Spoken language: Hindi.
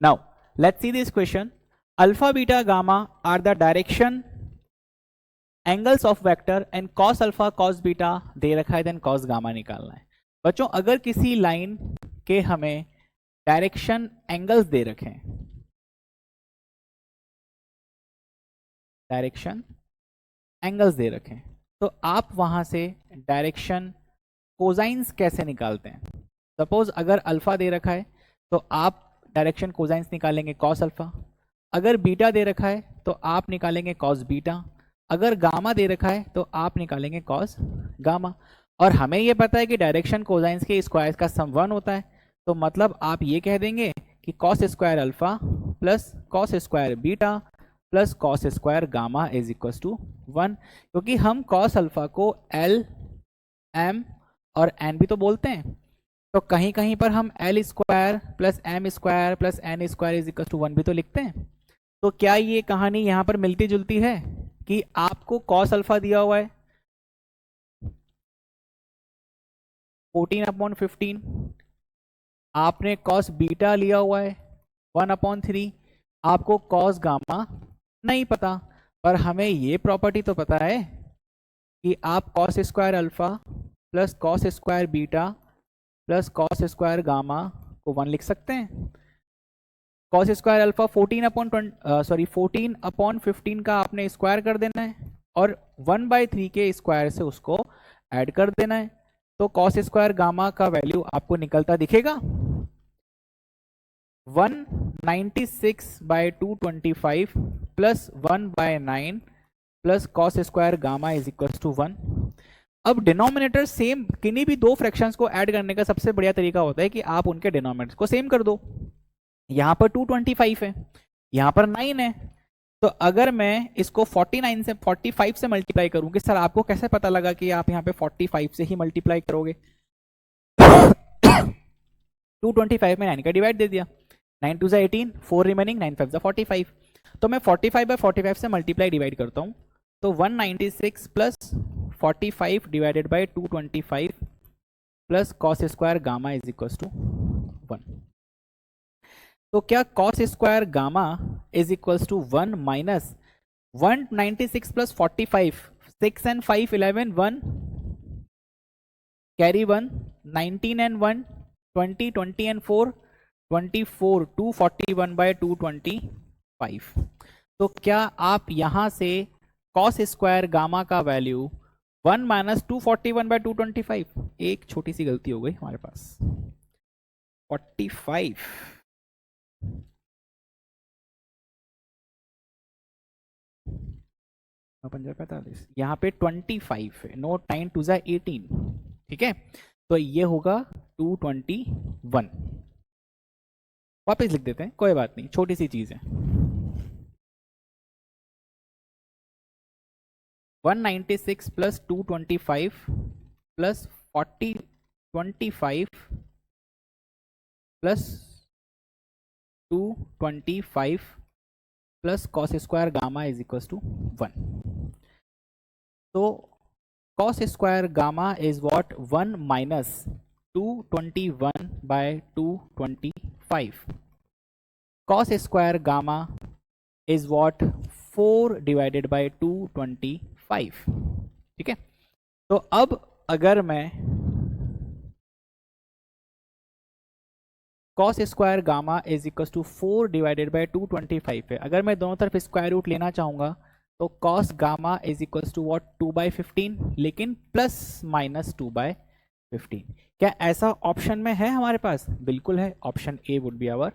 Now let's see this question. Alpha, beta, gamma are the direction angles of vector and cos alpha cos beta दे रखा है, then cos gamma निकालना है। बच्चों अगर किसी लाइन के हमें डायरेक्शन एंगल्स दे रखें, डायरेक्शन एंगल्स दे रखें, तो आप वहां से डायरेक्शन कोसाइंस कैसे निकालते हैं? सपोज अगर अल्फा दे रखा है तो आप डायरेक्शन कोसाइंस निकालेंगे कॉस अल्फा, अगर बीटा दे रखा है तो आप निकालेंगे कॉस बीटा, अगर गामा दे रखा है तो आप निकालेंगे कॉस गामा। और हमें ये पता है कि डायरेक्शन कोसाइंस के स्क्वायर का सम 1 होता है, तो मतलब आप ये कह देंगे कि cos square alpha plus cos square beta plus cos square gamma is equal to 1, क्योंकि हम कॉस अल्फा को एल एम और एन भी तो बोलते हैं, तो कहीं कहीं पर हम L square plus M square plus N square is equal to 1 भी तो लिखते हैं। तो क्या ये कहानी यहाँ पर मिलती जुलती है कि आपको कॉस अल्फा दिया हुआ है 14/15, आपने कॉस बीटा लिया हुआ है 1/3, आपको कॉस गामा नहीं पता, पर हमें ये प्रॉपर्टी तो पता है कि आप cos square alpha plus cos square beta plus cos square gamma को 1 लिख सकते हैं। कॉस स्क्वायर अल्फा 14/15 का आपने स्क्वायर कर देना है और 1/3 के स्क्वायर से उसको ऐड कर देना है, तो कॉस स्क्वायर गामा का वैल्यू आपको निकलता दिखेगा 196/225 plus 1/9 plus cos square gamma is equal to 1। अब डिनोमिनेटर सेम, किन्हीं भी दो फ्रैक्शंस को ऐड करने का सबसे बढ़िया तरीका होता है कि आप उनके डिनोमिनेटर्स को सेम कर दो। यहाँ पर 225 है, यहाँ पर 9 है, तो अगर मैं इसको 45 से मल्टीप्लाई करूँ, कि सर आपको कैसे पता लगा कि आप यहाँ पे 45 से ही मल्टीप्लाई करोगे? 225 में 9 का डिवाइड दे दिया, 9 2 18, 4 रिमेनिंग, 9 5 45, तो मैं 45/45 से मल्टीप्लाई डिवाइड करता हूँ, तो 196 plus 45 divided by 225 plus cos square gamma is equal to 1। तो क्या cos square gamma is equal to 1 minus 196 plus 45, 6 and 5 11, 1 carry 1, 19 and 1 20, 20 and 4 24, 241/225। तो क्या आप यहां से कॉस स्क्वायर गामा का वैल्यू 1 माइनस 241/225, एक छोटी सी गलती हो गई हमारे पास, 45 45, यहाँ पे 25 है, नो 9 2 18, ठीक है, तो ये होगा 221। वापस लिख देते हैं, कोई बात नहीं, छोटी सी चीज है। 196 plus 225 plus 25 plus 225 plus cos square gamma is equal to 1। तो cos square gamma is what 1 minus 221/225, cos square gamma is what 4/225, ठीक है। तो अब अगर मैं cos square gamma is equal to 4/225 है, अगर मैं दोनों तरफ स्क्वायर रूट लेना चाहूंगा तो cos gamma is equal to what 2/15, लेकिन प्लस माइनस 2/15। क्या ऐसा ऑप्शन में है हमारे पास? बिल्कुल है, option A would be our